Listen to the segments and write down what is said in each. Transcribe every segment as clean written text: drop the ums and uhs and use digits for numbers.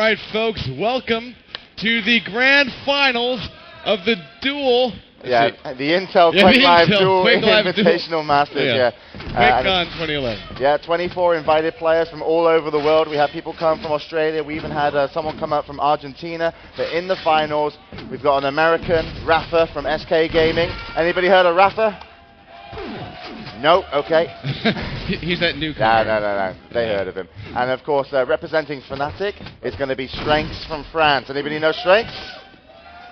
right, folks, welcome to the grand finals of the Duel. Yeah, the Intel QuakeLive Duel Invitational Masters, yeah. QuakeCon 2011. Yeah, 24 invited players from all over the world. We had people come from Australia. We even had someone come up from Argentina. But in the finals, we've got an American, Rapha from SK Gaming. Anybody heard of Rapha? No, okay. He's that newcomer. No. They heard of him. And of course, representing Fnatic is going to be Strenx from France. Anybody know Strenx?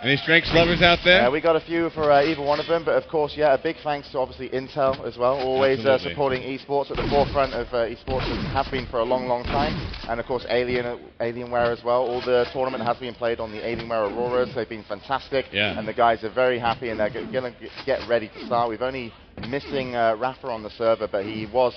Any Strenx lovers out there? Yeah, we got a few for either one of them, but of course, yeah, a big thanks to obviously Intel as well, always supporting esports at the forefront of esports, and have been for a long, long time. And of course, Alienware as well. All the tournament has been played on the Alienware Auroras. They've been fantastic, and the guys are very happy, and they're going to get ready to start. We've only missing Rapha on the server, but he was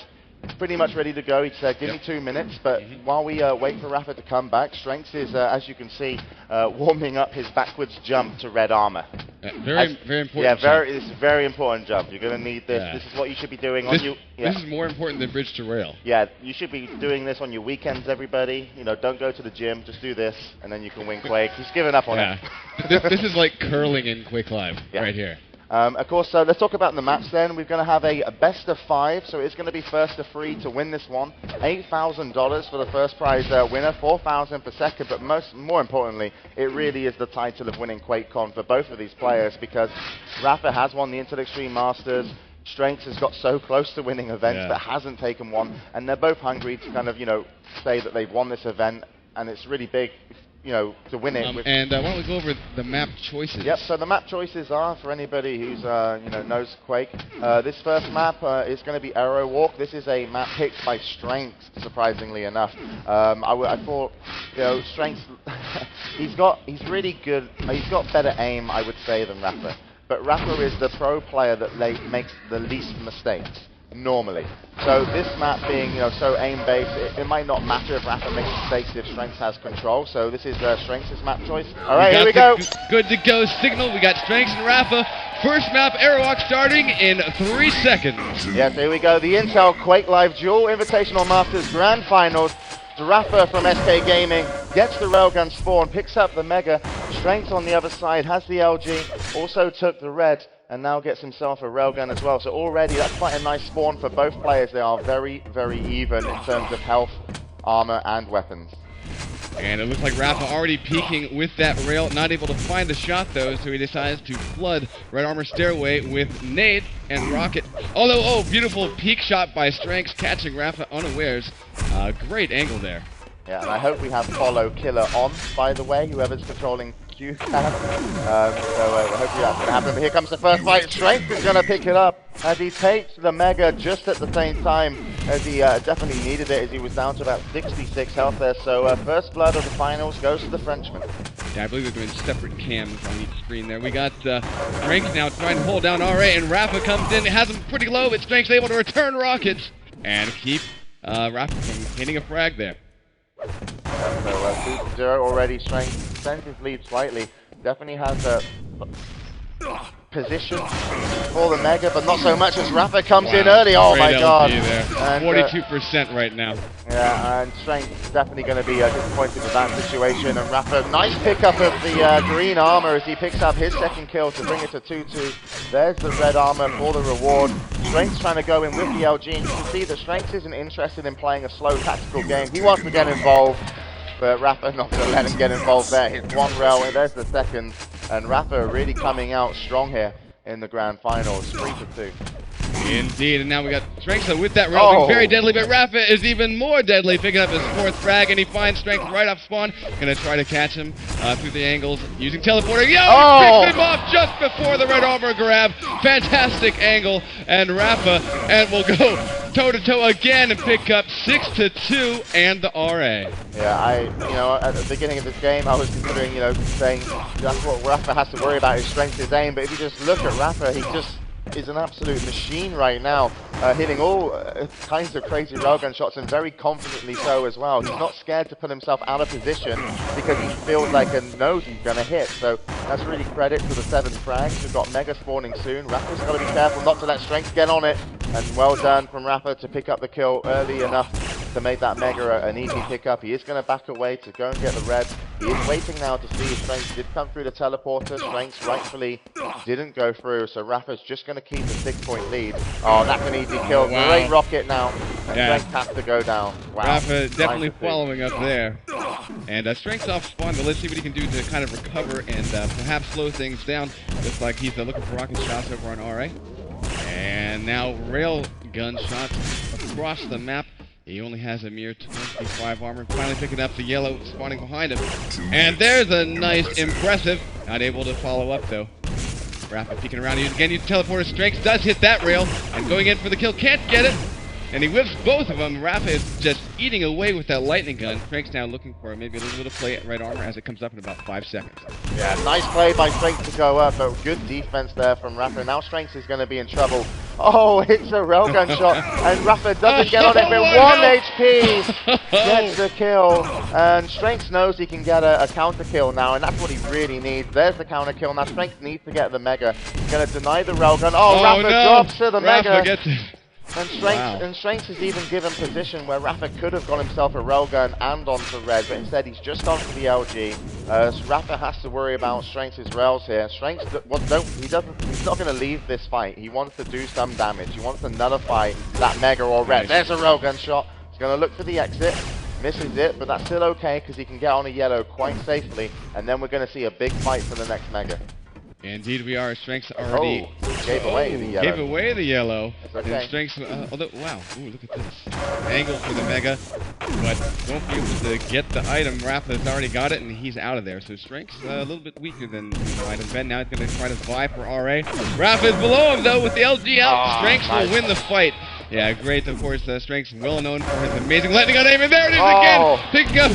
pretty much ready to go. He said, give me 2 minutes, but while we wait for Rapha to come back, Strenx is, as you can see, warming up his backwards jump to red armor. Very important. Yeah, it's a very important jump. You're going to need this. Yeah. This is what you should be doing on your... This is more important than bridge to rail. Yeah, you should be doing this on your weekends, everybody. You know, don't go to the gym, just do this, and then you can win Quake. He's given up on it. This is like curling in QuakeLive right here. Of course, let's talk about the maps then. We're going to have a best of 5, so it's going to be first to 3 to win this one. $8,000 for the first prize winner, $4,000 per second, but more importantly, it really is the title of winning QuakeCon for both of these players, because Rapha has won the Intel Extreme Masters. Strenx has got so close to winning events but hasn't taken one, and they're both hungry to kind of, you know, say that they've won this event, and it's really big, you know, to win it. And why don't we go over the map choices? Yep, so the map choices are, for anybody who's, you know, knows Quake, this first map is going to be Aerowalk. This is a map picked by Strenx, surprisingly enough. I thought, you know, Strenx, he's really good, he's got better aim, I would say, than Rapha. But Rapha is the pro player that makes the least mistakes, normally. So this map being, you know, so aim-based, it might not matter if Rapha makes mistakes if Strenx has control. So this is Strenx's map choice. All right, here we go. Good to go signal. We got Strenx and Rapha. First map, Aerowalk, starting in 3 seconds. Yes, here we go. The Intel QuakeLive Duel Invitational Masters Grand Finals. Rapha from SK Gaming gets the railgun spawn, picks up the Mega. Strenx on the other side has the LG, also took the red, and now gets himself a railgun as well. So already that's quite a nice spawn for both players. They are very, very even in terms of health, armor, and weapons. And it looks like Rapha already peeking with that rail, not able to find the shot though, so he decides to flood Red Armor Stairway with nade and rocket. Although, beautiful peek shot by Strenx, catching Rapha unawares. Great angle there. Yeah, and I hope we have follow killer on, by the way, whoever's controlling QCam. Hopefully that's going to happen. But here comes the first fight. Strenx is going to pick it up as he takes the Mega just at the same time as he definitely needed it, as he was down to about 66 health there. So first blood of the finals goes to the Frenchman. Yeah, I believe they're doing separate cams on each screen there. We got Strenx now trying to hold down RA, and Rapha comes in. It has him pretty low, but Strenx able to return rockets and keep Rapha from hitting a frag there. So 2-0 already. Strenx extends his lead slightly. Definitely has a position for the Mega, but not so much as Rapha comes in early. Oh my god. There. 42% right now. Yeah, and Strenx is definitely going to be disappointed with that situation. And Rapha, nice pickup of the green armor as he picks up his second kill to bring it to 2-2. There's the red armor for the reward. Strenx trying to go in with the LG, and you can see that Strenx isn't interested in playing a slow tactical game. He wants to get involved, but Rapha not going to let him get involved there. Hits one rail, and there's the second. And Rapha really coming out strong here in the grand finals, 3-2. Indeed, and now we got Strenx with that rail, very deadly, but Rapha is even more deadly, picking up his 4th frag, and he finds Strenx right off spawn. Gonna try to catch him through the angles using teleporter. He picks him off just before the red armor grab. Fantastic angle, and Rapha will go toe-to-toe again and pick up 6-2 and the RA. Yeah, you know, at the beginning of this game, I was considering, you know, saying that's what Rapha has to worry about, is Strenx, his aim. But if you just look at Rapha, he just is an absolute machine right now, hitting all kinds of crazy railgun shots, and very confidently so as well. He's not scared to put himself out of position because he feels like he knows he's going to hit. So that's really credit to the 7 frags. We've got Mega spawning soon. Rapha's got to be careful not to let Strenx get on it. And well done from Rapha to pick up the kill early enough to make that Mega an easy pickup. He is going to back away to go and get the red. He is waiting now to see if Strenx did come through the teleporter. Strenx rightfully didn't go through, so Rapha's just going to keep the 6-point lead. Oh, that's an easy kill. Wow. Great rocket now. And Strenx has to go down. Wow. Rapha definitely following up there. And Strenx off spawn, but let's see what he can do to kind of recover and perhaps slow things down. Looks like he's looking for rocket shots over on RA. And now rail gun shots across the map. He only has a mere 25 armor. Finally picking up the yellow spawning behind him. And there's a nice impressive. Not able to follow up though. Rapha peeking around. Again, using teleporter. Strenx does hit that rail. And going in for the kill. Can't get it. And he whips both of them. Rapha is just eating away with that lightning gun. Strenx now looking for maybe a little bit of play at red armor as it comes up in about 5 seconds. Yeah, nice play by Strenx to go up, but good defense there from Rapha. Now Strenx is going to be in trouble. Oh, it's a railgun shot, and Rapha doesn't get on it, but 1 HP gets the kill. And Strenx knows he can get a counter kill now, and that's what he really needs. There's the counter kill. Now Strenx needs to get the Mega. He's going to deny the railgun. Oh, Rapha drops to the Mega. Gets it. And Strenx is even given position where Rapha could have got himself a railgun and onto red, but instead he's just gone for the LG. So Rapha has to worry about Strenx's rails here. Strenx, he's not going to leave this fight. He wants to do some damage. He wants to nullify that Mega or red. There's a railgun shot. He's going to look for the exit. Misses it, but that's still okay because he can get on a yellow quite safely. And then we're going to see a big fight for the next Mega. Indeed we are. Strenx already gave away the yellow. Gave away the yellow. Okay. And Strenx, although, wow, ooh, look at this. Angle for the Mega, but won't be able to get the item. Rapha's already got it, and he's out of there. So Strenx a little bit weaker than he might have been. Now he's going to try to vie for RA. Rapha is below him, though, with the LG out. Strenx will win the fight. Yeah, great. Of course, Strenx well known for his amazing lightning gun aim, and there it is again, picking up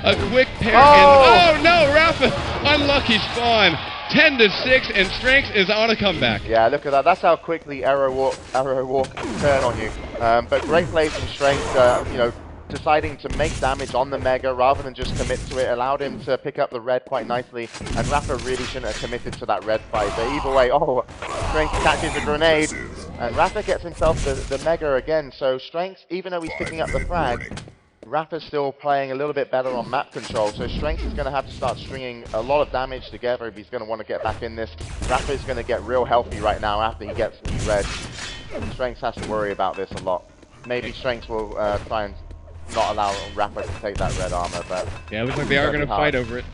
a quick pair. Oh no, Rapha, unlucky spawn. 10-6, and Strenx is on a comeback. Yeah, look at that. That's how quickly Aerowalk can turn on you. But great play from Strenx. You know, deciding to make damage on the Mega rather than just commit to it allowed him to pick up the red quite nicely. And Rapha really shouldn't have committed to that red fight. But either way, Strenx catches a grenade, and Rapha gets himself the Mega again. So Strenx, even though he's picking up the frag, Rapha's still playing a little bit better on map control, so Strenx is going to have to start stringing a lot of damage together if he's going to want to get back in this. Rapha is going to get real healthy right now after he gets the red. Strenx has to worry about this a lot. Maybe Strenx will try and not allow Rapha to take that red armor, but... Yeah, it looks like they are going to fight over it.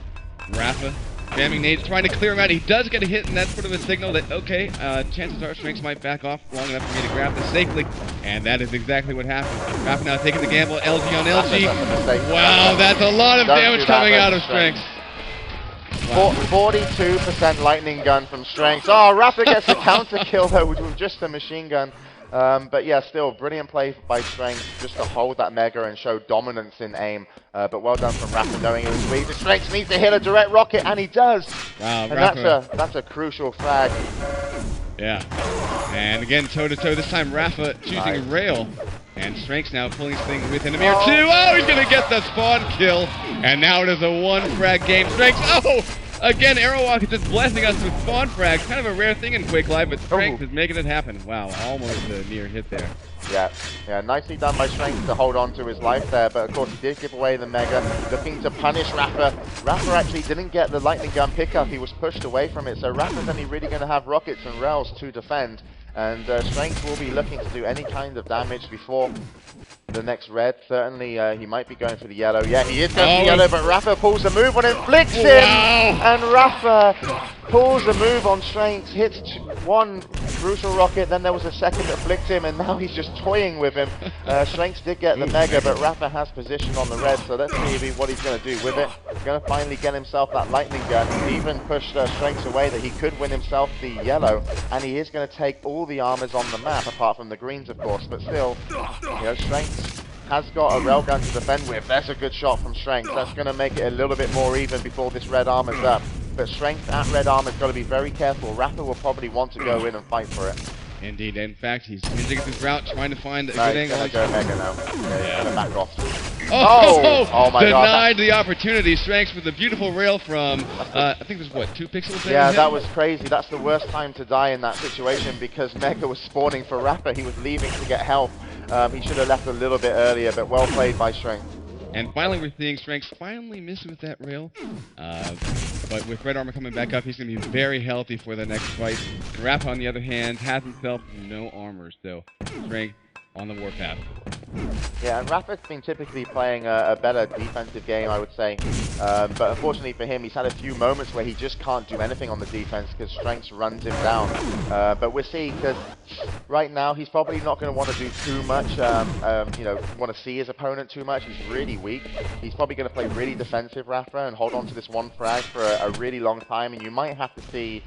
Rapha spamming nades, trying to clear him out. He does get a hit, and that's sort of a signal that, okay, chances are Strenx might back off long enough for me to grab this safely. And that is exactly what happened. Rapha now taking the gamble, LG on LG. Wow, that's a lot of damage coming out of Strenx. Wow. 42% lightning gun from Strenx. Oh, Rapha gets a counter kill though with just a machine gun. But yeah, still brilliant play by Strenx just to hold that Mega and show dominance in aim. But well done from Rapha knowing it was weak. Strenx needs to hit a direct rocket, and he does. Wow, and that's a crucial frag. Yeah. And again, toe-to-toe, this time Rapha choosing rail. And Strenx now pulling his thing with an Amir 2. Oh, he's going to get the spawn kill. And now it is a 1-frag game. Strenx, again, Aerowalk is just blessing us with spawn frags. Kind of a rare thing in QuakeLive, but Strenx is making it happen. Wow, almost a near hit there. Yeah, nicely done by Strenx to hold on to his life there, but of course he did give away the Mega, looking to punish Rapha. Rapha actually didn't get the lightning gun pickup, he was pushed away from it, so Rapha's only really going to have rockets and rails to defend, and Strenx will be looking to do any kind of damage before the next red. Certainly he might be going for the yellow. Yeah, he is going for the yellow, but Rapha pulls the move on him, flicks him, and Rapha pulls the move on Strenx, hits one crucial rocket, then there was a second that flicked him, and now he's just toying with him. Strenx did get the Mega, but Rapha has position on the red, so let's see what he's going to do with it. He's going to finally get himself that lightning gun. He's even pushed Strenx away that he could win himself the yellow, and he is going to take all the armors on the map, apart from the greens, of course, but still, you know, Strenx has got a railgun to defend with. That's a good shot from Strenx. That's going to make it a little bit more even before this red armor's up. But Strenx at red armor's got to be very careful. Rapha will probably want to go in and fight for it. Indeed. In fact, he's using his route, trying to find a good angle. He's going to go Mega now. Yeah, he's going to back off. Oh my God. Denied the opportunity. Strenx with a beautiful rail from, I think it was, what, 2 pixels? Yeah, that was crazy. That's the worst time to die in that situation because Mega was spawning for Rapha. He was leaving to get health. He should have left a little bit earlier, but well played by Strength. And finally, we're seeing Hendrixson finally miss with that rail. But with red armor coming back up, he's going to be very healthy for the next fight. And Rapha, on the other hand, has himself no armor, so Strength on the warpath. Yeah, and Rapha's been typically playing a better defensive game, I would say. But unfortunately for him, he's had a few moments where he just can't do anything on the defense because Strength runs him down. But we'll see, because right now he's probably not going to want to do too much, you know, want to see his opponent too much. He's really weak. He's probably going to play really defensive, Rapha, and hold on to this one frag for a really long time. And you might have to see,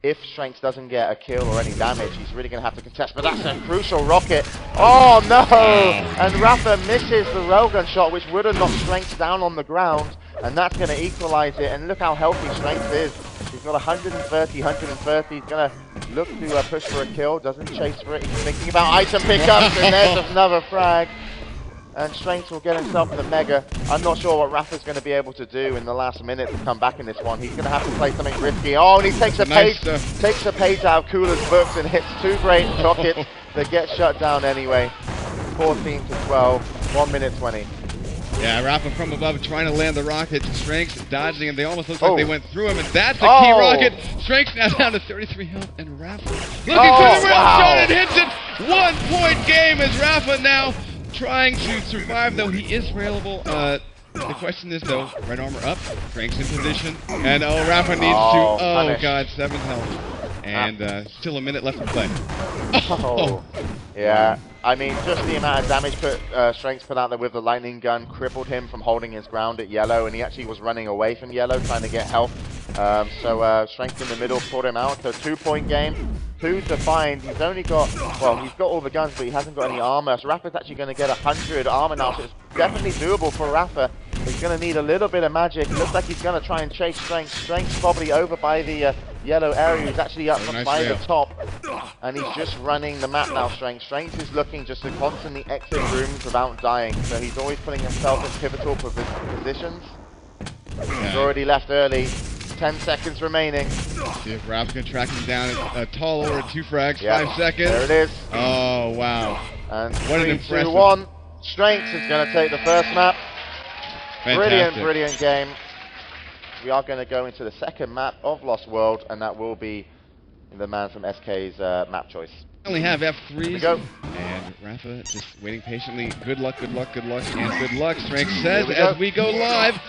if Hendrixson doesn't get a kill or any damage, he's really going to have to contest. But that's a crucial rocket. Oh no! And Rapha misses the railgun shot, which would have knocked Hendrixson down on the ground. And that's going to equalize it. And look how healthy Hendrixson is. He's got 130, 130. He's going to look to push for a kill. Doesn't chase for it. He's thinking about item pickups. And there's another frag. And Hendrixson will get himself the Mega. I'm not sure what Rapha's going to be able to do in the last minute to come back in this one. He's going to have to play something risky. Oh, and he takes a page out of Cooler's books and hits two great rockets that get shut down anyway. 14 to 12, 1 minute 20. Yeah, Rapha from above trying to land the rockets. Hendrixson dodging, and they almost look like they went through him, and that's the key rocket. Hendrixson now down to 33 health, and Rapha looking for the rail shot and hits it. 1 point game as Rapha now trying to survive, though he is railable. The question is, though, red armor up, Hendrixson in position, and Rapha needs to, punish. God, 7 health. And still a minute left to play. Yeah, I mean, just the amount of damage Hendrixson put out there with the lightning gun crippled him from holding his ground at yellow, and he actually was running away from yellow trying to get health. So Hendrixson in the middle pulled him out. So 2 point game. 2 to find. He's only got, well, he's got all the guns, but he hasn't got any armor. So Rapha's actually going to get 100 armor now. So it's definitely doable for Rapha. He's going to need a little bit of magic. It looks like he's going to try and chase Hendrixson. Hendrixson's probably over by the yellow area. He's actually up by the top. And he's just running the map now, Hendrixson. Hendrixson is looking just to constantly exit rooms without dying. So he's always putting himself in pivotal positions. He's already left early. 10 seconds remaining. See if Raph can track him down. A tall order, 2 frags, Yeah, 5 seconds. There it is. Oh, wow. And what 3, an impressive 2, 1. Hendrixson is going to take the first map. Fantastic. Brilliant game. We are going to go into the second map of LostWorld, and that will be the man from SK's map choice. We only have F3s. Here we go. And Rapha just waiting patiently. Good luck, good luck, good luck, and good luck, Hendrixson says as we go live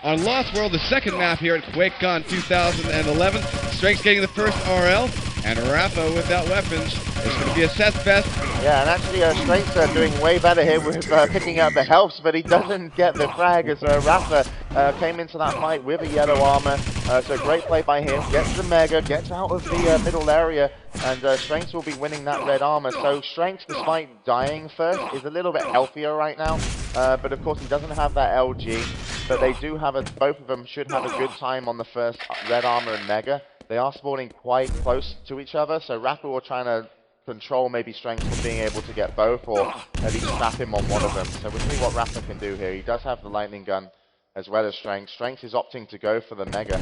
on LostWorld, the second map here at QuakeCon 2011. Hendrixson getting the first RL, and Rapha without weapons. It's going to be a set fest. Yeah, and actually Hendrixson doing way better here with picking out the healths, but he doesn't get the frag as Rapha came into that fight with a yellow armor. So great play by him. Gets the Mega, gets out of the middle area, and Hendrixson will be winning that red armor. So Hendrixson, despite dying first, is a little bit healthier right now. But of course he doesn't have that LG. But they do have both of them should have a good time on the first red armor and Mega. They are spawning quite close to each other, so Rapha will try to control maybe Hendrixson from being able to get both, or at least trap him on one of them. So we'll see what Rapha can do here. He does have the lightning gun as well as Hendrixson. Hendrixson is opting to go for the Mega,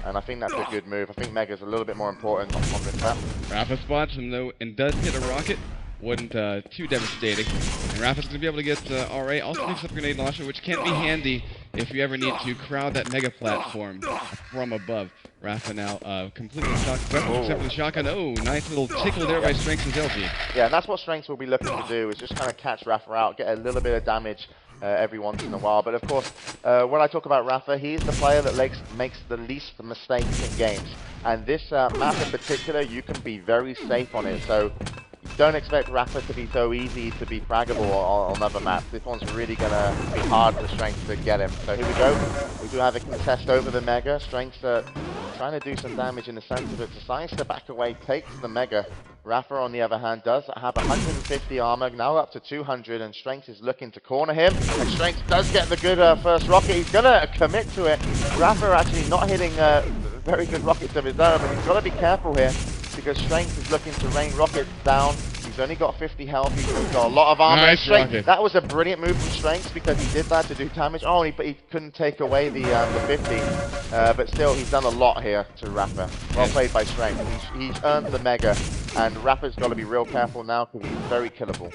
and I think that's a good move. I think Mega's a little bit more important on this map. Rapha spots him though and does hit a rocket. Wasn't too devastating. And Rapha's going to be able to get RA. Also picks up a grenade launcher, which can be handy if you ever need to crowd that Mega platform from above. Rapha now completely shocked, except for the shotgun. Oh, nice little tickle there by Hendrixson's LG. Yeah, and that's what Hendrixson will be looking to do, is just kind of catch Rapha out, get a little bit of damage every once in a while. But of course, when I talk about Rapha, he's the player that makes the least mistakes in games. And this map in particular, you can be very safe on it. So don't expect Rapha to be so easy to be fraggable on other maps. This one's really going to be hard for Hendrixson to get him. So here we go. We do have a contest over the Mega. Hendrixson trying to do some damage in the center, but decides to back away, takes the Mega. Rapha, on the other hand, does have 150 armor, now up to 200, and Hendrixson is looking to corner him. And Hendrixson does get the good first rocket. He's going to commit to it. Rapha actually not hitting very good rockets of his own, but he's got to be careful here, because Hendrixson is looking to rain rockets down. He's only got 50 health. He's got a lot of armor. Nice rocket. That was a brilliant move from Hendrixson, because he did that to do damage. Oh, but he couldn't take away the 50. But still, he's done a lot here to Rapha. Well played by Hendrixson. He's earned the Mega, and Rapha's got to be real careful now, because he's very killable.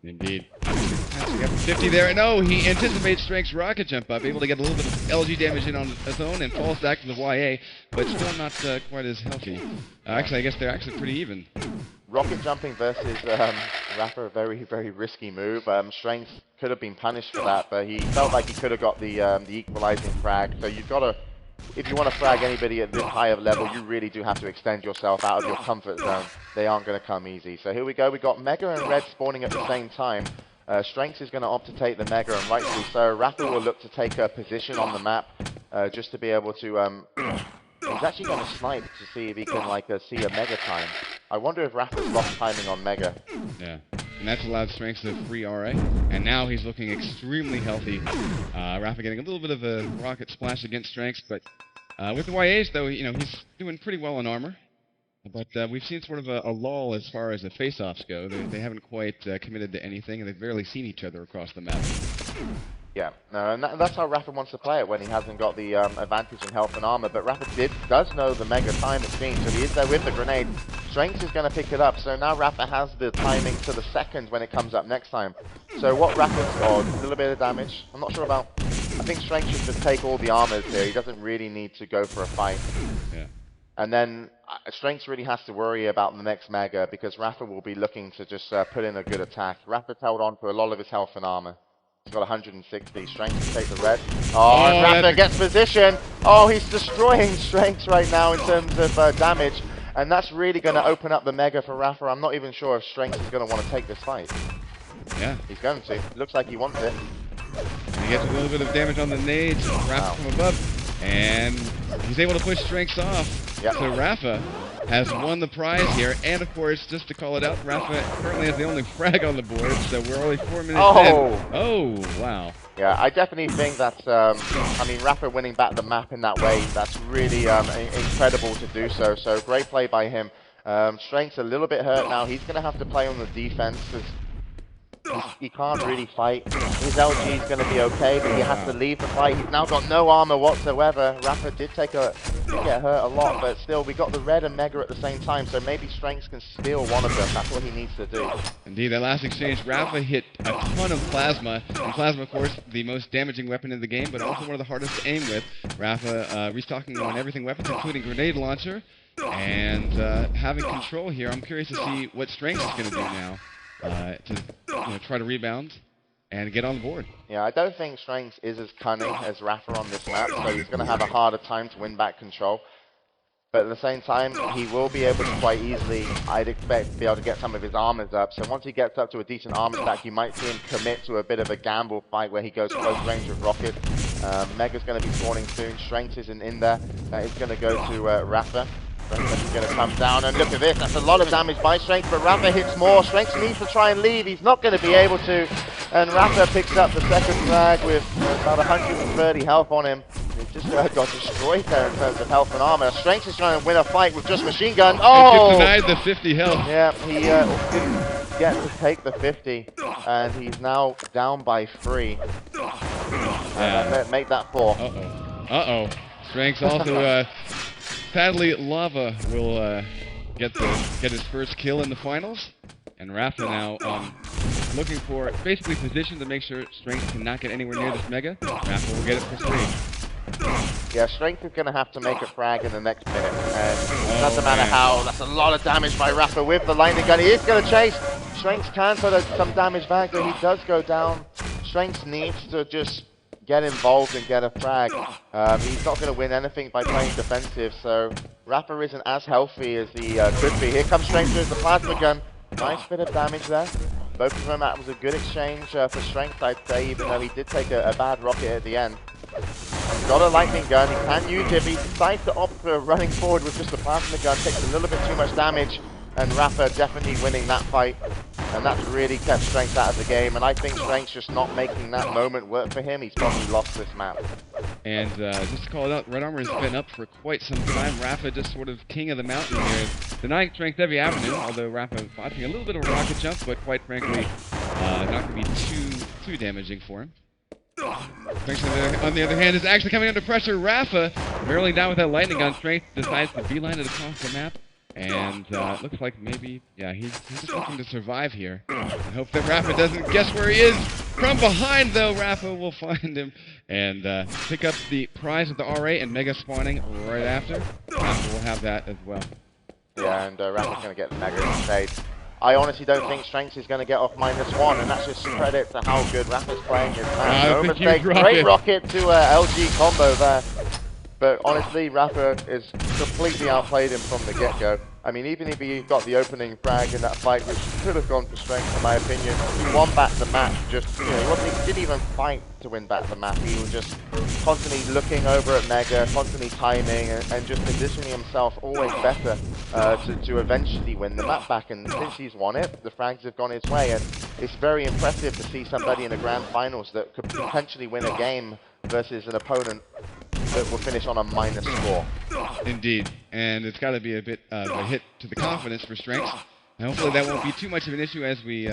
Indeed. We got 50 there. No, he anticipates Strength's rocket jump up, able to get a little bit of LG damage in on his own and falls back to the YA, but still not quite as healthy. Actually, I guess they're actually pretty even. Rocket jumping versus Rapha, a very, very risky move. Strength could have been punished for that, but he felt like he could have got the equalizing frag. So you've got to, if you want to frag anybody at this high of level, you really do have to extend yourself out of your comfort zone. They aren't going to come easy. So here we go. We got Mega and Red spawning at the same time. Strength is going to opt to take the Mega, and rightfully so. Rapha will look to take a position on the map just to be able to... he's actually going to snipe to see if he can see a Mega time. I wonder if Rapha's lost timing on Mega. Yeah, and that's allowed Strength to free RA, and now he's looking extremely healthy. Rapha getting a little bit of a rocket splash against Strength, but with the YAs though, he's doing pretty well in armor. But we've seen sort of a lull as far as the face-offs go. They haven't quite committed to anything, and they've barely seen each other across the map. Yeah, no, and that's how Rapha wants to play it when he hasn't got the advantage in health and armor. But Rapha does know the Mega time, it seems, so he is there with the grenade. Strength is going to pick it up, so now Rapha has the timing to the second when it comes up next time. So what Rapha's got, a little bit of damage. I'm not sure about... I think Strength should just take all the armors here. He doesn't really need to go for a fight. Yeah. And then Strength really has to worry about the next Mega, because Rapha will be looking to just put in a good attack. Rapha's held on to a lot of his health and armor. He's got 160. Strength to take the red. Oh, and Rapha gets position. Oh, he's destroying Strength right now in terms of damage. And that's really going to open up the Mega for Rapha. I'm not even sure if Strength is going to want to take this fight. Yeah. He's going to. Looks like he wants it. And he gets a little bit of damage on the nades. Rapha from above. And he's able to push Strength off. Yep. So Rapha has won the prize here, and of course, just to call it out, Rapha currently has the only frag on the board, so we're only 4 minutes in. Oh, wow. Yeah, I definitely think that's, I mean, Rapha winning back the map in that way, that's really incredible to do so. So great play by him. Strength's a little bit hurt now. He's going to have to play on the defense, because he can't really fight. His LG is going to be okay, but he has to leave the fight. He's now got no armor whatsoever. Rapha did get hurt a lot, but still, we got the red and Mega at the same time, so maybe Strength can steal one of them. That's what he needs to do. Indeed, that last exchange, Rapha hit a ton of Plasma, and Plasma, of course, the most damaging weapon in the game, but also one of the hardest to aim with. Rapha restocking on everything weapons, including grenade launcher, and having control here. I'm curious to see what Strength is going to do now. To try to rebound and get on the board. Yeah, I don't think Strength is as cunning as Rapha on this map, so he's going to have a harder time to win back control. But at the same time, he will be able to quite easily, I'd expect, be able to get some of his armors up. So once he gets up to a decent armor stack, you might see him commit to a bit of a gamble fight where he goes close range with rockets. Mega's going to be spawning soon. Strength isn't in there. That is going to go to Rapha. Strength is going to come down, and look at this, that's a lot of damage by Strength, but Rapha hits more. Strength needs to try and leave, he's not going to be able to, and Rapha picks up the second flag with about 130 health on him. He just got destroyed there in terms of health and armor. Strength is trying to win a fight with just machine gun. Oh! He denied the 50 health. Yeah, he didn't get to take the 50, and he's now down by 3. Make that 4. Uh-oh. Strength also... Sadly, Lava will get his first kill in the finals, and Rapha now looking for basically position to make sure Strength cannot get anywhere near this Mega. Rapha will get it for free. Yeah, Strength is going to have to make a frag in the next minute, and it doesn't matter how. That's a lot of damage by Rapha with the lightning gun. He is going to chase. Strength can put some damage back, but he does go down. Strength needs to just get involved and get a frag. He's not going to win anything by playing defensive, so Rapha isn't as healthy as he could be. Here comes Strength with the plasma gun. Nice bit of damage there. Both of them, that was a good exchange for Strength, I'd say, even though he did take a bad rocket at the end. He's got a lightning gun, he can use it, but he decides to opt for running forward with just a plasma gun, takes a little bit too much damage, and Rapha definitely winning that fight. And that's really kept Strength out of the game, and I think Strength's just not making that moment work for him. He's probably lost this map. And just to call it out, Red Armor has been up for quite some time. Rapha just sort of king of the mountain here, denying Strength every avenue, although Rapha botching a little bit of a rocket jump, but quite frankly, not going to be too damaging for him. Strength, on the other hand, is actually coming under pressure. Rapha barreling down with that lightning gun. Strength decides to beeline it across the map. And looks like maybe, yeah, he's just looking to survive here. I hope that Rapha doesn't guess where he is. From behind, though, Rapha will find him and pick up the prize of the RA and Mega spawning right after. Rapha will have that as well. Yeah, and Rapha's going to get the Mega instead. I honestly don't think Sk-Rapha is going to get off -1, and that's just credit to how good Rapha's playing his man. No mistake. Great rocket to LG combo there. But honestly, Rapha is completely outplayed him from the get-go. I mean, even if he got the opening frag in that fight, which could have gone for Sk-Rapha, in my opinion, he won back the map. Just, you know, he didn't even fight to win back the map. He was just constantly looking over at Mega, constantly timing, and just positioning himself always better to eventually win the map back. And since he's won it, the frags have gone his way, and it's very impressive to see somebody in the grand finals that could potentially win a game versus an opponent that will finish on a minus score. Indeed, and it's got to be a bit of a hit to the confidence for Strenx. And hopefully that won't be too much of an issue as we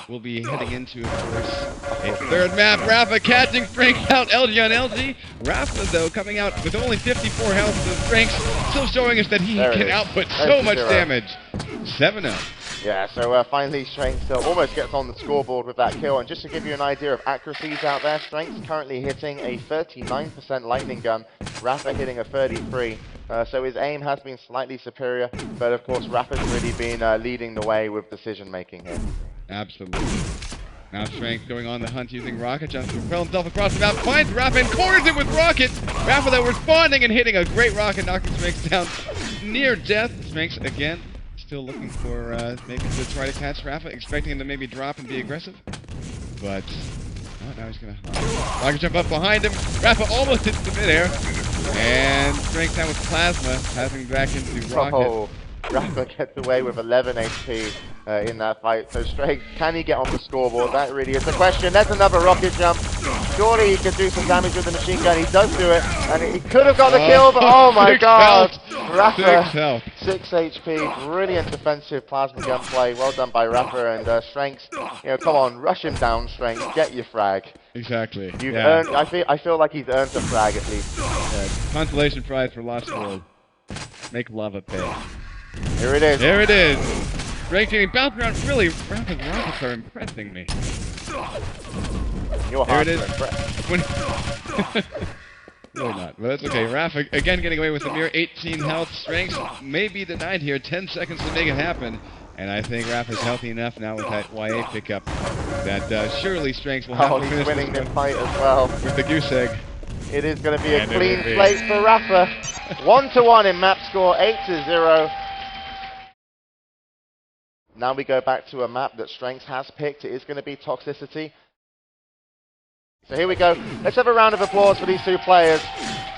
will be heading into, of course, a third map. Rapha catching Strenx out, LG on LG. Rapha, though, coming out with only 54 health, so Strenx still showing us that he can output so much damage. 7-0. Yeah, so finally Sk-Rapha almost gets on the scoreboard with that kill, and just to give you an idea of accuracies out there, Sk-Rapha's currently hitting a 39% lightning gun, Rapha hitting a 33, so his aim has been slightly superior, but of course Rapha's really been leading the way with decision making here. Absolutely. Now Sk-Rapha going on the hunt using Rocket Jump to propel himself across the map, finds Rapha and corners it with Rocket! Rapha though responding and hitting a great rocket, knocking Sk-Rapha down near death. Sk-Rapha again still looking for maybe to try to catch Rapha, expecting him to maybe drop and be aggressive. But now he's gonna rocket jump up behind him. Rapha almost hits the midair. And Sk-Rapha down with Plasma, passing back into Rocket. Oh, Rapha gets away with 11 HP in that fight. So Sk-Rapha, can he get on the scoreboard? That really is the question. There's another rocket jump. Surely he could do some damage with the machine gun. He does do it, and he could have got the kill, but oh my god! Rapha, 6 HP, brilliant defensive plasma gun play. Well done by Rapha, and Sk-Rapha, you know, come on, rush him down, Sk-Rapha, get your frag. Exactly. You've earned. I feel like he's earned the frag at least. Yeah, consolation prize for LostWorld. Make lava pay. Here it is. There it is. Sk-Rapha getting bounced around. Really, Rapha's rockets are impressing me. You're hard to impress. Really not, but that's okay. Rapha again getting away with a mere 18 health. Sk-Rapha may be denied here. 10 seconds to make it happen. And I think Rapha's healthy enough now with that YA pickup that surely Sk-Rapha will have to finish winning the fight as well. With the goose egg. It is going to be a clean slate for Rapha. 1-1 in map score, 8-0. Now we go back to a map that Sk-Rapha has picked. It is going to be Toxicity. So here we go. Let's have a round of applause for these two players.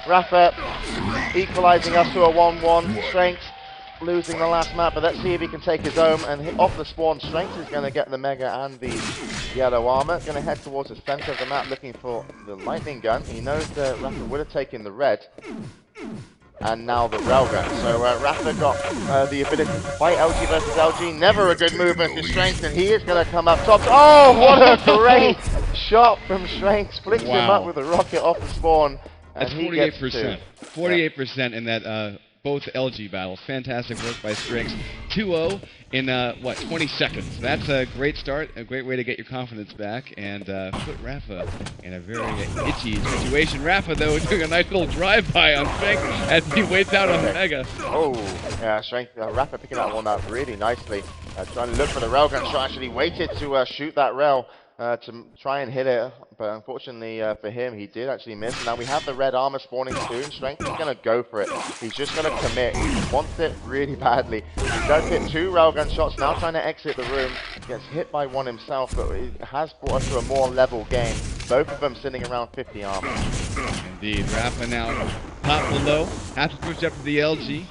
Rapha equalizing us to a 1-1. Sk-Rapha losing the last map, but let's see if he can take his own and hit off the spawn. Sk-Rapha is going to get the Mega and the yellow armor. Going to head towards the center of the map looking for the lightning gun. He knows that Rapha would have taken the red. And now the railgun. So Rapha got the ability to fight LG versus LG. Never a good movement to Sk-Rapha, and he is going to come up top. Oh, what a great shot from Sk-Rapha. Flicks him up with a rocket off the spawn. And that's 48%. 48% in that both LG battles. Fantastic work by Sk-Rapha. 2-0 in, 20 seconds. That's a great start, a great way to get your confidence back, and put Rapha in a very itchy situation. Rapha, though, doing a nice little drive-by on Sk-Rapha as he waits out on the Mega. Oh, yeah, Rapha picking that one up really nicely. Trying to look for the railgun shot, actually waited to shoot that rail. To try and hit it, but unfortunately for him, he did actually miss. Now we have the red armor spawning soon. Sk-Rapha is going to go for it. He's just going to commit. He wants it really badly. He does hit 2 railgun shots, now trying to exit the room. Gets hit by one himself, but it has brought us to a more level game. Both of them sitting around 50 armor. Indeed, Rapha now top below. Has to push up to the LG.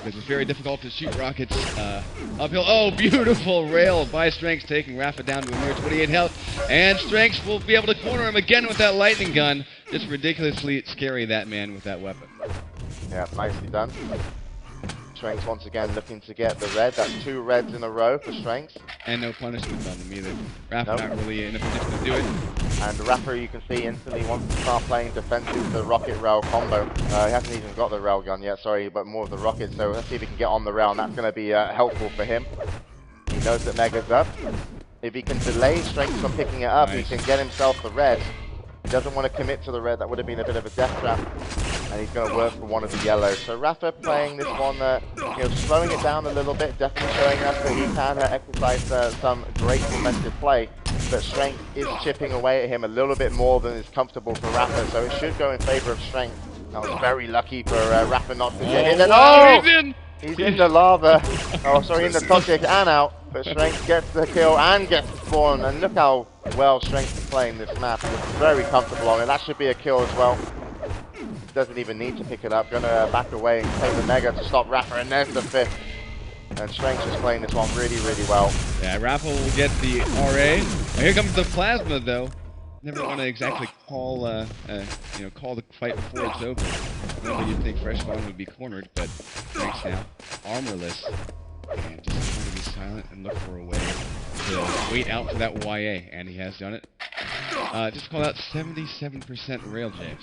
Because it's very difficult to shoot rockets uphill. Oh, beautiful rail by Sk-Rapha, taking Rapha down to a mere 28 health. And Sk-Rapha will be able to corner him again with that lightning gun. Just ridiculously scary, that man with that weapon. Yeah, nicely done. Strength once again looking to get the red. That's 2 reds in a row for Strength. And no punishment on them either. Rapha not really in a position to do it. And Rapha, you can see instantly wants to start playing defensive the rocket rail combo. He hasn't even got the rail gun yet, sorry, but more of the rocket. So let's see if he can get on the rail, and that's going to be helpful for him. He knows that Mega's up. If he can delay Strength from picking it up, nice. He can get himself the red. He doesn't want to commit to the red. That would have been a bit of a death trap. And he's going to work for one of the yellows. So Rapha playing this one, slowing it down a little bit, definitely showing us that he can exercise some great defensive play. But Strength is chipping away at him a little bit more than is comfortable for Rapha. So it should go in favor of Strength. That was very lucky for Rapha not to get hit. And he's in the lava. Oh, sorry, in the toxic and out. But Strength gets the kill and gets the spawn. And look how well Strength is playing this map. It's very comfortable on it. That should be a kill as well. Doesn't even need to pick it up. Gonna back away and take the Mega to stop Rapha. And there's the 5th. And Strength is playing this one really, really well. Yeah, Rapha will get the RA. Now here comes the Plasma, though. Never want to exactly call, call the fight before it's over. Normally you'd think Fresh Spawn would be cornered, but Strength now armorless. And just trying to be silent and look for a way to wait out for that YA, and he has done it. Just call out 77% rail, James.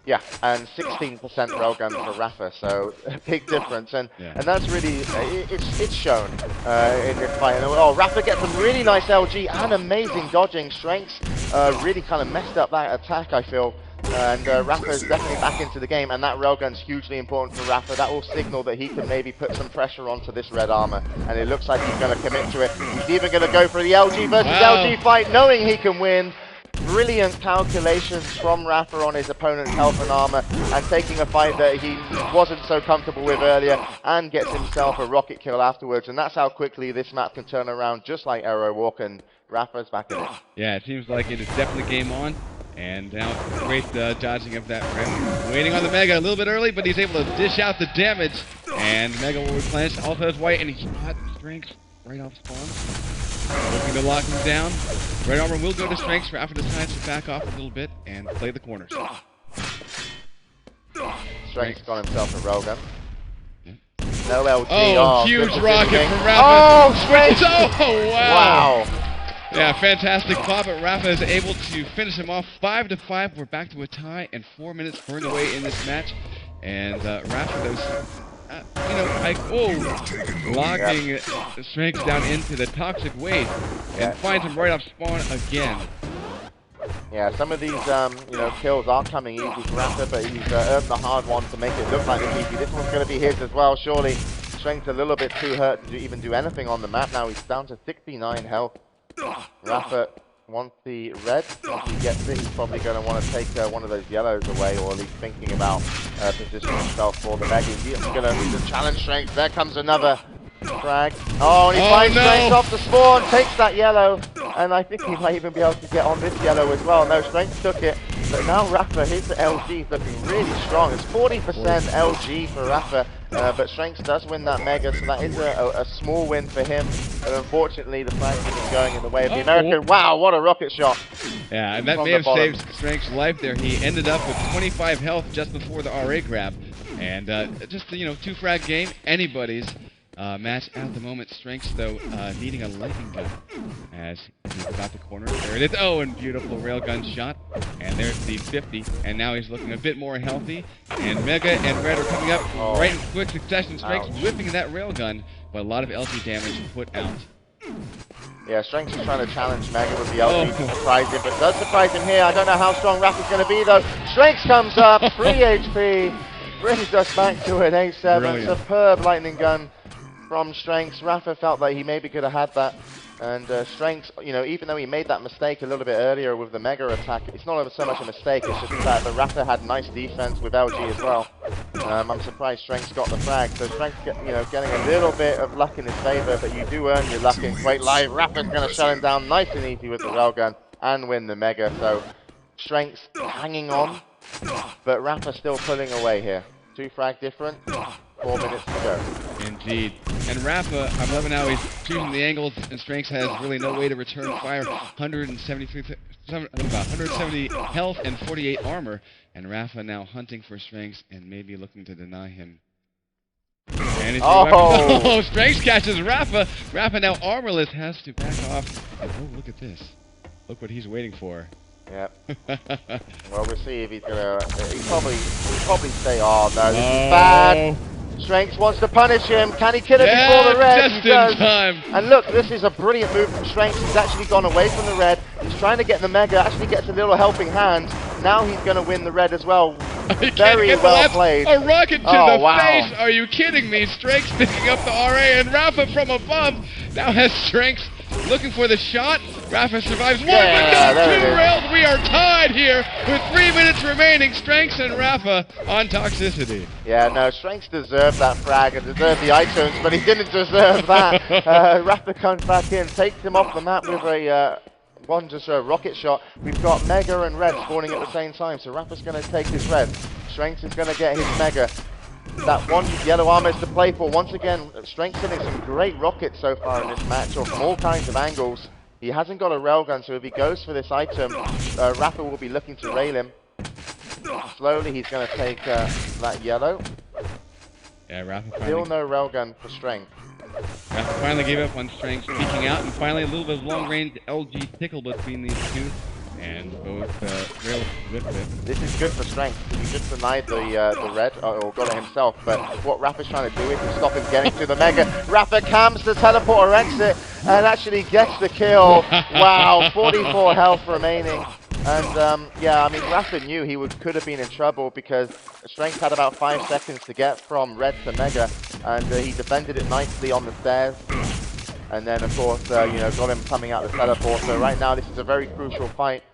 Yeah, and 16% railgun for Rapha, so a big difference, and that's really it's shown in this fight. Oh, Rapha gets some really nice LG and amazing dodging. Strengths really kind of messed up that attack, I feel. And Rapha is definitely back into the game, and that railgun's hugely important for Rapha. That will signal that he can maybe put some pressure onto this red armor, and it looks like he's going to commit to it. He's even going to go for the LG versus LG fight, knowing he can win. Brilliant calculations from Rapha on his opponent's health and armor, and taking a fight that he wasn't so comfortable with earlier, and gets himself a rocket kill afterwards. And that's how quickly this map can turn around, just like Aerowalk, and Rapha's back in it. Yeah, it seems like it is definitely game on. And now great dodging of that rim. Waiting on the Mega a little bit early, but he's able to dish out the damage. And Mega will replenish. Also has white, and he's got Strength right off spawn. Looking to lock him down. Red armor will go to Strength. Rapha decides to back off a little bit and play the corners. Strength's got himself a railgun. No LG. Oh, huge rocket from Rapha. Oh, Strength! Oh, wow. Wow. Yeah, fantastic pop, but Rapha is able to finish him off 5-5. We're back to a tie, and 4 minutes burned away in this match. And Rapha, locking Strength down into the toxic wave, and finds him right off spawn again. Yeah, some of these, kills are coming easy for Rapha, but he's earned the hard one to make it look like it's easy. This one's going to be his as well, surely. Strength's a little bit too hurt to even do anything on the map now. He's down to 69 health. Rapha wants the red. Once he gets it, he's probably going to want to take one of those yellows away, or at least thinking about positioning himself for the Mega. He's going to need to challenge Strength. There comes another frag. Oh, and he finds Strength off the spawn, takes that yellow, and I think he might even be able to get on this yellow as well. No, Strength took it, but now Rapha, his LG is looking really strong. It's 40% LG for Rapha. But Strength does win that Mega, so that is a small win for him. But unfortunately, the flag isn't going in the way of the American. Wow, what a rocket shot! Yeah, and that may have saved Strength's life there. He ended up with 25 health just before the RA grab. And just, 2-frag game, anybody's match at the moment. Strength, though, needing a lightning gun as he's about the corner. There it is. Oh, and beautiful railgun shot. And there's the 50. And now he's looking a bit more healthy. And Mega and Red are coming up right in quick succession. Strength whipping that railgun, but a lot of LG damage put out. Yeah, Strength is trying to challenge Mega with the LG to surprise him, but does surprise him here. I don't know how strong Rapha's going to be, though. Strength comes up, 3 HP, brings us back to an A7. Brilliant. Superb lightning gun from Strength. Rapha felt like he maybe could have had that. And Strength, even though he made that mistake a little bit earlier with the Mega attack, it's not so much a mistake, it's just that the Rapha had nice defense with LG as well. I'm surprised Strength's got the frag, so Strength's getting a little bit of luck in his favor, but you do earn your luck in QuakeLive. Rapha's going to shut him down nice and easy with the railgun and win the Mega, so Strength's hanging on, but Rapha's still pulling away here. 2 frag difference. 4 minutes to go. Indeed. And Rapha, I'm loving how he's choosing the angles, and Strength has really no way to return fire. 170 health and 48 armor. And Rapha now hunting for Strength and maybe looking to deny him. And he's Oh, Strength catches Rapha. Rapha now armorless, has to back off. And oh, look at this. Look what he's waiting for. Yep. Well, we'll see if he's gonna. He'll probably say, "Oh no, this is bad." Strength wants to punish him. Can he kill it before the red? Just in time. And look, this is a brilliant move from Strength. He's actually gone away from the red. He's trying to get the mega. Actually gets a little helping hand. Now he's going to win the red as well. Very well played. A rocket to the face. Are you kidding me? Strength picking up the RA, and Rapha from above now has Strength looking for the shot. Rapha survives one, but no, 2 rails. We are tied here with 3 minutes remaining. Strength and Rapha on Toxicity. Yeah, no, Strength deserved that frag and deserved the items, but he didn't deserve that. Rapha comes back in, takes him off the map with a rocket shot. We've got Mega and Red spawning at the same time, so Rapha's going to take his Red. Strength is going to get his Mega. That one yellow armor is to play for. Once again, Strength's hitting some great rockets so far in this match, or from all kinds of angles. He hasn't got a railgun, so if he goes for this item, Rapha will be looking to rail him. Slowly, he's going to take that yellow. Yeah, Rapha Still no railgun for Strength. Rapha finally gave up on Strength, peeking out, and finally a little bit of long-range LG tickle between these two. And both rails whipped it. This is good for Strength. He just denied the red, or got it himself. But what Rapha's trying to do is to stop him getting to the Mega. Rapha cams the teleporter exit and actually gets the kill. Wow, 44 health remaining. And yeah, I mean, Rapha knew he could have been in trouble because Strength had about 5 seconds to get from red to Mega, and he defended it nicely on the stairs. And then, of course, you know, got him coming out the teleporter. Right now, this is a very crucial fight.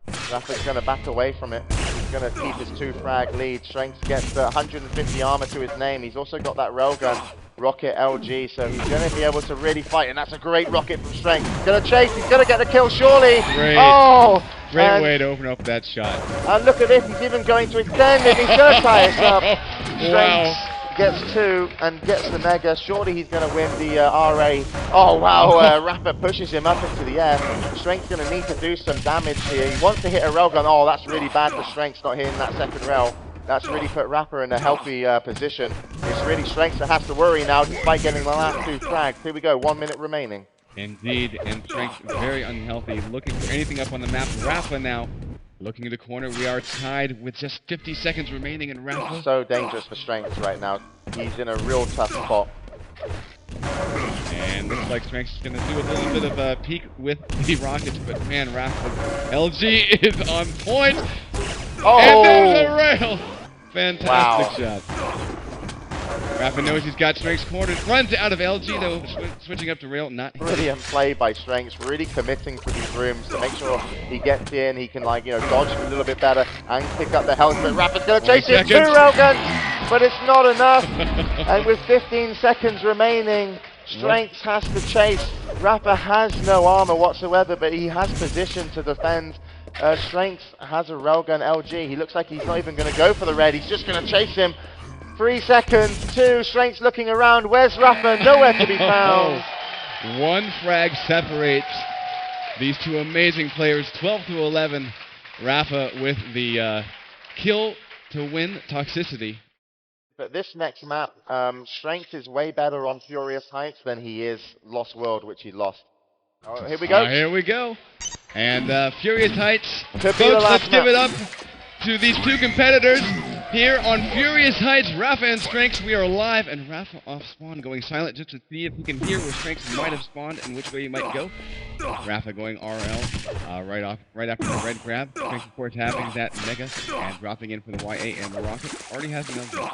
Rapha's going to back away from it. He's going to keep his 2-frag lead. Strength gets 150 armor to his name. He's also got that railgun, rocket LG, so he's going to be able to really fight. And that's a great rocket from Strength. He's going to chase. He's going to get the kill, surely. Great. Oh! Great way to open up that shot. And look at this. He's even going to extend it. He's going to tie us up. Wow. Gets 2 and gets the Mega. Surely he's going to win the RA. Oh wow, Rapha pushes him up into the air. Strength's going to need to do some damage here. He wants to hit a railgun. Oh, that's really bad for Strength, not hitting that second rail. That's really put Rapha in a healthy position. It's really Strength that has to worry now despite getting the last 2 frags. Here we go, 1 minute remaining. Indeed, and Strength very unhealthy, looking for anything up on the map. Rapha now looking in the corner. We are tied with just 50 seconds remaining in Rapha. So dangerous for Strength right now. He's in a real tough spot. And looks like Strength is going to do a little bit of a peek with the rockets, but man, Rapha LG is on point. Oh! And there's a rail. Fantastic shot. Rapha knows he's got Strength's cornered. Runs out of LG though, switching up to rail. Not brilliant play by Strength, really committing to these rooms to make sure he gets in. He can, like, you know, dodge a little bit better and pick up the health. But Rapha's going to chase him. 2 railguns, but it's not enough. And with 15 seconds remaining, Strength has to chase. Rapha has no armor whatsoever, but he has position to defend. Strength has a railgun LG. He looks like he's not even going to go for the red. He's just going to chase him. 3 seconds, 2, Strength's looking around. Where's Rapha? Nowhere to be found. 1 frag separates these 2 amazing players, 12 to 11. Rapha with the kill to win Toxicity. But this next map, Strength is way better on Furiousheights than he is LostWorld, which he lost. Oh, here we go. Here we go. And Furiousheights. Folks, let's give it up to these 2 competitors. Here on Furiousheights, Rapha and Strength, we are live, and Rapha off spawn going silent just to see if he can hear where Strength might have spawned and which way he might go. Rapha going RL right after the red grab. Strength, of course, having that Mega and dropping in for the YA and the rocket. Already has another.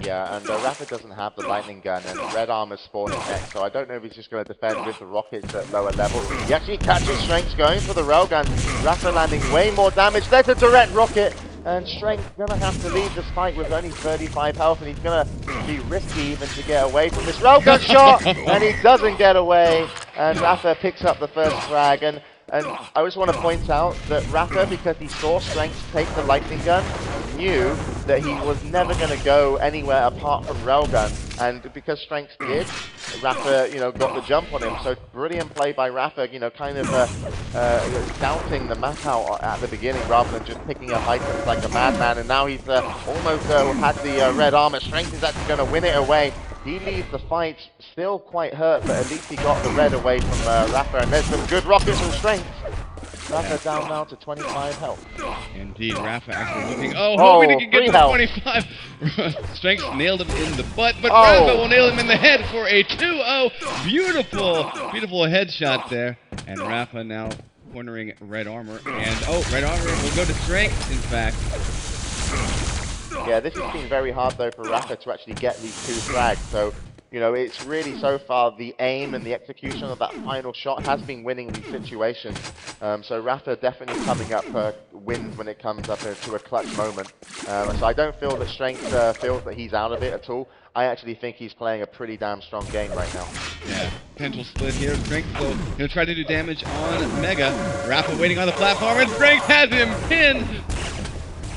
Yeah, and Rapha doesn't have the lightning gun, and red armor's spawning next, so I don't know if he's just going to defend with the rockets at lower levels. He actually catches Strength going for the railgun. Rapha landing way more damage. There's a direct rocket. And Strength going to have to leave this fight with only 35 health, and he's going to be risky even to get away from this railgun shot, and he doesn't get away, and Rapha picks up the first frag. And I just want to point out that Rapha, because he saw Strength take the lightning gun, knew that he was never going to go anywhere apart from railgun, and because Strength did, Rapha, you know, got the jump on him. So brilliant play by Rapha, you know, kind of scouting the map out at the beginning rather than just picking up items like a madman. And now he's almost had the red armor. Strength is actually going to win it away. he leaves the fight still quite hurt, but at least he got the red away from Rapha, and there's some good rockets from Strength. Rapha down now to 25 health. Indeed, Rapha actually looking. Oh, hoping he can get to health. 25. Strength nailed him in the butt, but Rapha will nail him in the head for a 2-0. Beautiful, beautiful headshot there. And Rapha now cornering Red Armor. And Red Armor will go to Strength, in fact. Yeah, this has been very hard though for Rapha to actually get these 2 frags. So, you know, it's really so far the aim and the execution of that final shot has been winning these situations. So Rapha definitely coming up wins when it comes up to a clutch moment. So I don't feel that Strength feels that he's out of it at all. I actually think he's playing a pretty damn strong game right now. Yeah, potential split here. Strength will gonna try to do damage on Mega. Rapha waiting on the platform, and Strength has him pinned.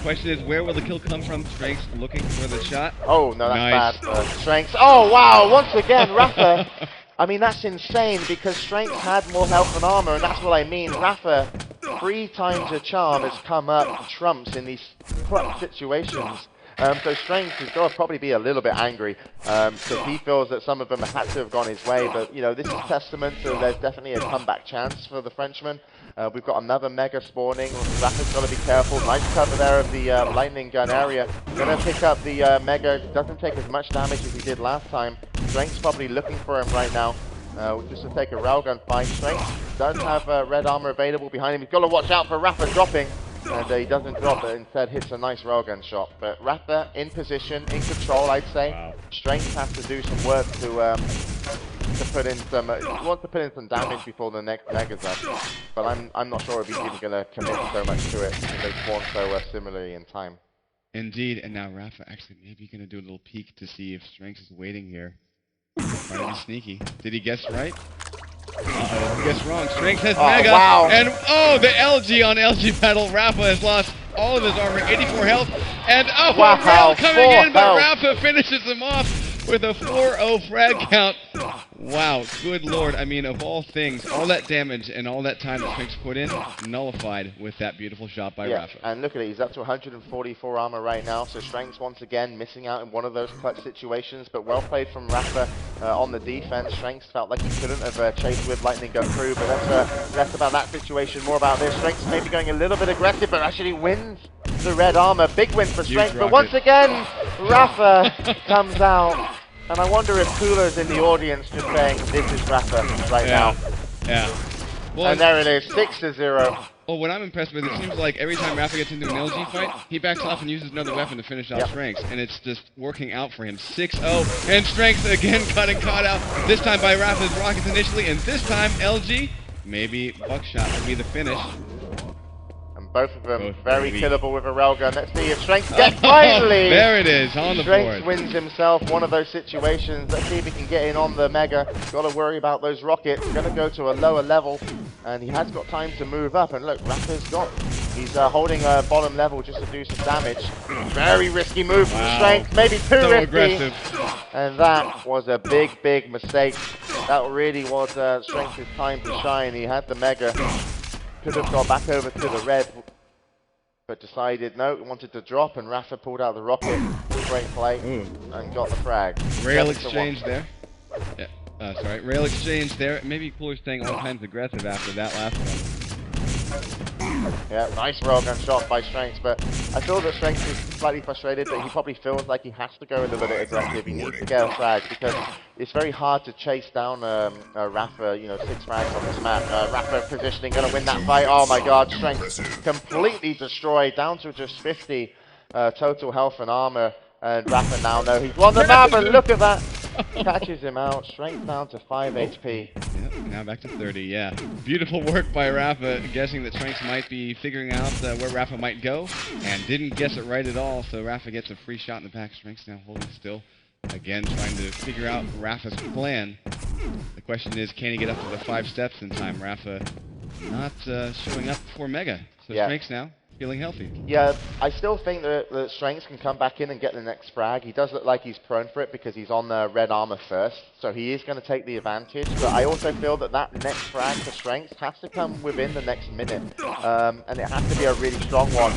Question is, where will the kill come from? Strength looking for the shot. Oh, no, that's nice. bad. Strength. Oh, wow. Once again, Rapha. I mean, that's insane because Strength had more health and armor, and that's what I mean. Rapha, 3 times a charm has come up trumps in these clutch situations. So Strength has got to probably be a little bit angry because he feels that some of them had to have gone his way. But, you know, this is testament to there's definitely a comeback chance for the Frenchman. We've got another Mega spawning. Rapha's got to be careful. Nice cover there of the lightning gun area. Gonna pick up the Mega. Doesn't take as much damage as he did last time. Strength's probably looking for him right now. Just to take a railgun fight. Strength does have red armor available behind him. He's got to watch out for Rapha dropping. And he doesn't drop it, instead hits a nice railgun shot. But Rapha in position, in control, I'd say. Wow. Strength has to do some work to put in some. He wants to put in some damage before the next Mega's up. But I'm not sure if he's even going to commit so much to it because they spawn so similarly in time. Indeed, and now Rapha actually maybe going to do a little peek to see if Strength is waiting here. Trying to be sneaky. Did he guess right? Uh-oh, guess wrong. Strength has Mega. Wow. And the LG on LG battle. Rapha has lost all of his armor, 84 health. And wow, Rail coming in, but health. Rapha finishes him off with a 4-0 frag count. Wow, good lord. I mean, of all things, all that damage and all that time that Strength put in, nullified with that beautiful shot by Rapha. And look at it, he's up to 144 armor right now, so Strength once again missing out in one of those clutch situations, but well played from Rapha on the defense. Strength felt like he couldn't have chased with Lightning Gun through, but that's less about that situation, more about this. Strength maybe going a little bit aggressive, but actually wins the red armor. Big win for Strength, but once again, Rapha comes out. And I wonder if Cooler's in the audience just saying, this is Rapha right now. Yeah. Well, and there it is, 6-0. Well, what I'm impressed with, it seems like every time Rapha gets into an LG fight, he backs off and uses another weapon to finish out Strength. And it's just working out for him. 6-0. And Strength again caught out. This time by Rapha's rockets initially. And this time, LG, maybe Buckshot will be the finish. Both of them very killable with a railgun. Let's see if Strength gets finally. There it is on the board. Strength wins himself one of those situations. Let's see if he can get in on the Mega. Got to worry about those rockets. Going to go to a lower level, and he has got time to move up. And look, Rapha's got. He's holding bottom level just to do some damage. Very risky move from Strength. Maybe too risky. Aggressive. And that was a big mistake. That really was Strength's time to shine. He had the Mega. Could have gone back over to the red, but decided no, wanted to drop, and Rapha pulled out the rocket, great play, and got the frag. Rail exchange there. Yeah, sorry, rail exchange there. Maybe Cooler staying all times aggressive after that last one. Yeah, nice railgun shot by Strength, but I feel that Strength is slightly frustrated that he probably feels like he has to go a little bit aggressive. He needs to get a frag because it's very hard to chase down Rapha, you know, 6 frags on this map. Rapha positioning, gonna win that fight. Oh my god, Strength completely destroyed, down to just 50 total health and armor. And Rapha now know he's won the map, and look at that. Catches him out, Strength down to 5 HP. Yep, now back to 30, yeah. Beautiful work by Rapha, guessing that Strength might be figuring out where Rapha might go, and didn't guess it right at all, so Rapha gets a free shot in the back. Strength's now holding still. Again, trying to figure out Rapha's plan. The question is, can he get up to the 5 steps in time? Rapha not showing up before Mega, so Strength's now feeling healthy. Yeah, I still think that Strength can come back in and get the next frag. He does look like he's prone for it because he's on the red armor first, so he is going to take the advantage. But I also feel that that next frag for Strength has to come within the next minute, and it has to be a really strong one.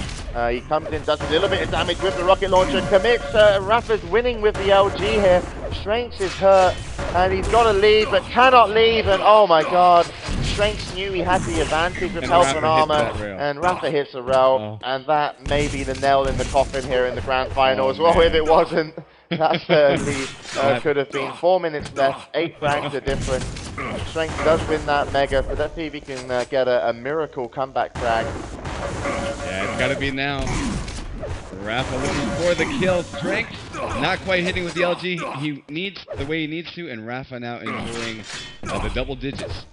He comes in, does a little bit of damage with the rocket launcher, commits. Rapha's winning with the LG here. Hendrixson is hurt, and he's got to leave, but cannot leave, and oh my god, Hendrixson knew he had the advantage with health and armor, and Rapha hits a rail, and that may be the nail in the coffin here in the grand final as well. If it wasn't, that certainly could have been. 4 minutes left, 8 frags are different. Hendrixson does win that mega, so let's see if he can get a miracle comeback frag. Yeah, it's got to be now. Rapha looking for the kill. Hendrixson not quite hitting with the LG. He needs the way he needs to, and Rapha now enjoying the double digits.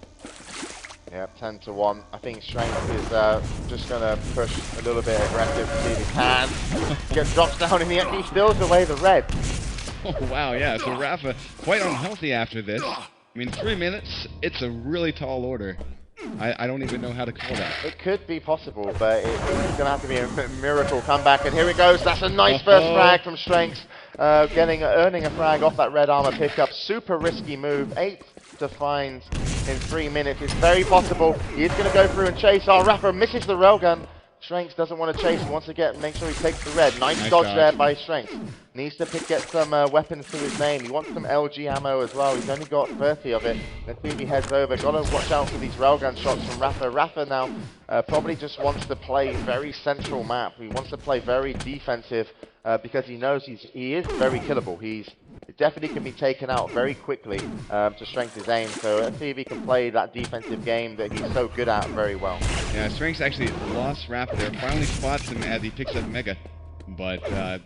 Yep, 10-1. I think Hendrixson is just going to push a little bit aggressive to see if he can. Drops down in the end. He steals away the red. Oh, wow, yeah. So Rapha quite unhealthy after this. I mean, 3 minutes, it's a really tall order. I don't even know how to call that. It could be possible, but it's going to have to be a miracle comeback. And here it goes. That's a nice first frag from Hendrixson. Earning a frag off that red armor pickup. Super risky move. 8 to find in 3 minutes. It's very possible. He is going to go through and chase. Oh, Rapha misses the railgun. Hendrixson doesn't want to chase. He wants to make sure he takes the red. Nice dodge there by Hendrixson. Needs to get some weapons to his name. He wants some LG ammo as well. He's only got 30 of it. Let's see if he heads over. Got to watch out for these railgun shots from Rapha. Rapha now probably just wants to play very central map. He wants to play very defensive because he knows he is very killable. He definitely can be taken out very quickly to strengthen his aim. So let's see if he can play that defensive game that he's so good at very well. Yeah, Hendrixson actually lost Rapha there. Finally spots him as he picks up Mega. But,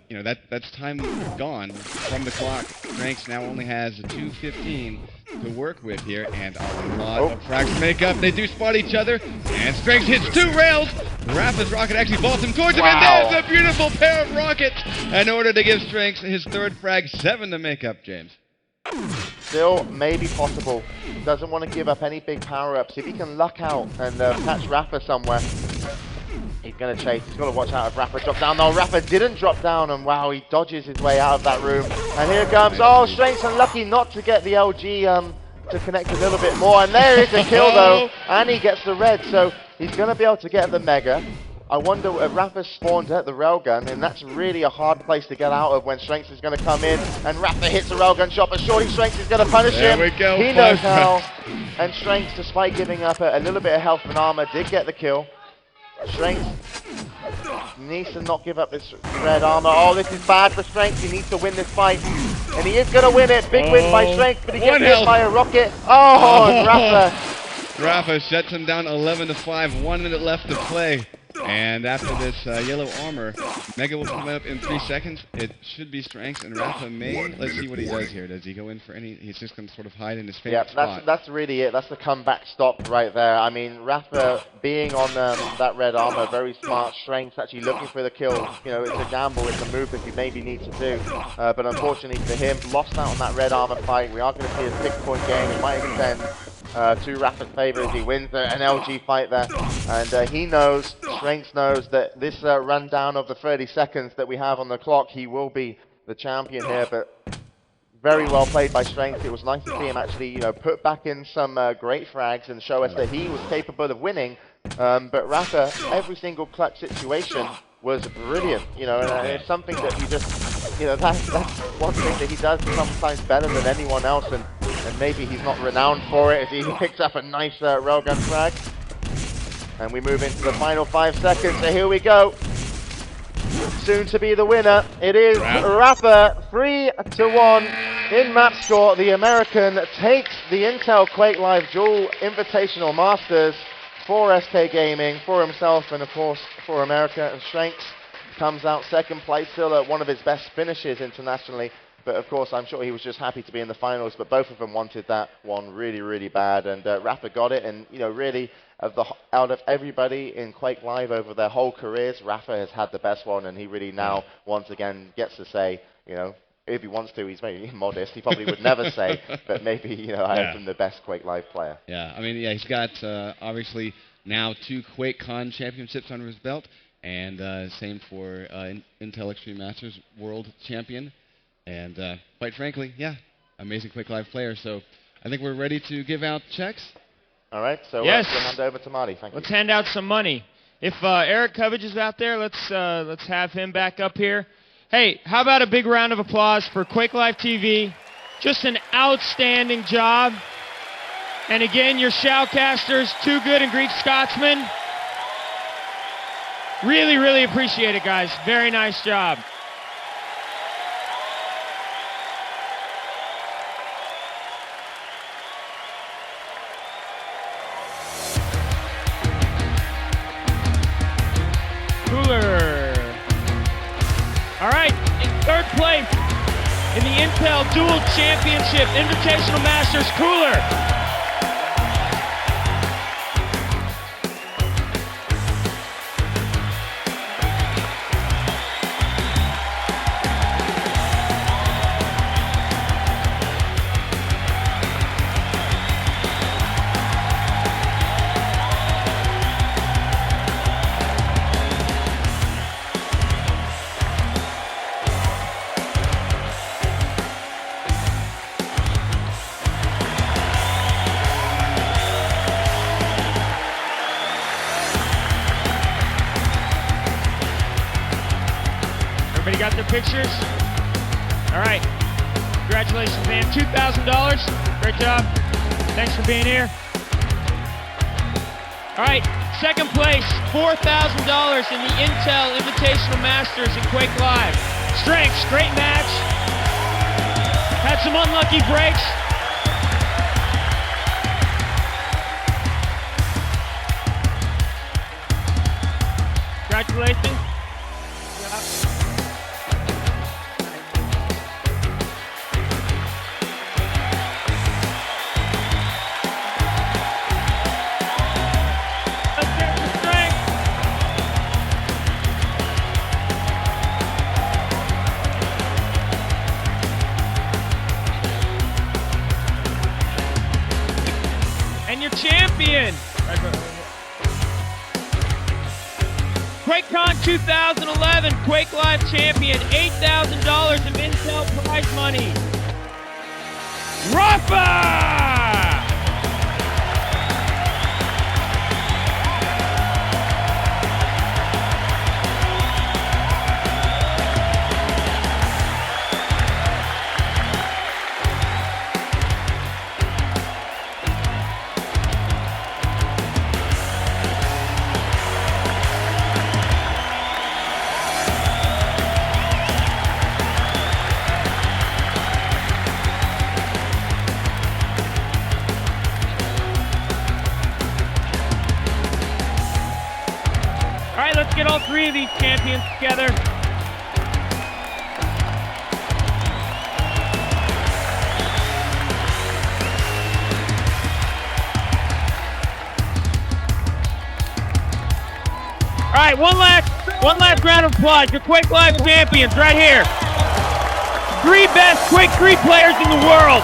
you know, that's time gone from the clock. Hendrixson now only has 2:15 to work with here, and a lot of frags make up. They do spot each other, and Hendrixson hits 2 rails. Rapha's rocket actually vaults him towards him, and there's a beautiful pair of rockets in order to give Hendrixson his 3rd frag, 7 to make up, James. Still maybe possible. Doesn't want to give up any big power-ups. If he can luck out and catch Rapha somewhere, he's going to chase. He's got to watch out if Rapha drops down. No, Rapha didn't drop down, and wow, he dodges his way out of that room. And here comes, oh, Hendrixson unlucky not to get the LG to connect a little bit more. And there is a kill, though, and he gets the red. So he's going to be able to get the mega. I wonder if Rapha spawned at the railgun, and that's really a hard place to get out of when Hendrixson is going to come in, and Rapha hits a railgun shot, but surely Hendrixson is going to punish him. There we go. He knows how. And Hendrixson, despite giving up a little bit of health and armor, did get the kill. Hendrixson needs to not give up this red armor. Oh, this is bad for Hendrixson. He needs to win this fight, and he is going to win it. Big win by Hendrixson, but he gets hit by a rocket. Oh, and Rapha shuts him down 11-5. 1 minute left to play. And after this yellow armor, Mega will come up in 3 seconds. It should be Hendrixson and Rapha main. Let's see what he does here. Does he go in for any? He's just going to sort of hide in his favorite spot. That's really it. That's the comeback stop right there. I mean, Rapha being on that red armor, very smart. Hendrixson actually looking for the kill. You know, it's a gamble. It's a move that he maybe needs to do. But unfortunately for him, lost out on that red armor fight. We are going to see a 6-point game. It might extend to Rapha's favor as he wins an LG fight there. And he knows, Hendrixson knows that this rundown of the 30 seconds that we have on the clock, he will be the champion here. But very well played by Hendrixson. It was nice to see him actually, you know, put back in some great frags and show us that he was capable of winning. But Rapha, every single clutch situation was brilliant, you know, and it's something that he just, you know, that's one thing that he does sometimes better than anyone else, and maybe he's not renowned for it as he picks up a nice railgun frag. And we move into the final 5 seconds, so here we go. Soon to be the winner, it is Rapha, 3-1 in map score. The American takes the Intel QuakeLive Duel Invitational Masters for SK Gaming, for himself, and of course for America. And Hendrixson comes out 2nd place, still at one of his best finishes internationally. But of course, I'm sure he was just happy to be in the finals. But both of them wanted that one really, really bad, and Rapha got it. And you know, really, out of everybody in QuakeLive over their whole careers, Rapha has had the best one, and he really now once again gets to say, you know, if he wants to, he's maybe modest. He probably would never say, but maybe, you know, I have been the best QuakeLive player. Yeah, I mean, yeah, he's got obviously now 2 QuakeCon championships under his belt, and same for Intel Extreme Masters World Champion. And quite frankly, yeah, amazing QuakeLive player. So I think we're ready to give out checks. All right, so yes. We'll hand over to Marty. Thank you. Let's hand out some money. If Eric Covage is out there, let's have him back up here. Hey, how about a big round of applause for QuakeLive TV Just an outstanding job. And again, your shoutcasters, Too Good and GreasedScotsman. Really, really appreciate it, guys. Very nice job. Cooler. All right, in third place in the Intel Duel Championship Invitational Masters, Cooler. Everybody got their pictures? All right. Congratulations, man. $2,000. Great job. Thanks for being here. All right. Second place, $4,000 in the Intel Invitational Masters in QuakeLive. Strenx, great match. Had some unlucky breaks. Congratulations. And your champion, QuakeCon 2011 QuakeLive champion, $8,000 of Intel prize money, Rapha! All right, let's get all three of these champions together. All right, one last round of applause. Your QuakeLive champions right here. Three best Quake 3 players in the world.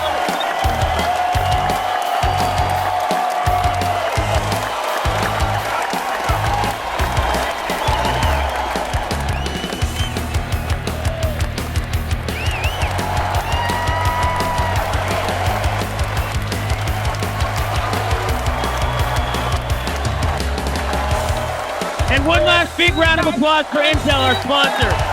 And one last big round of applause for Intel, our sponsor.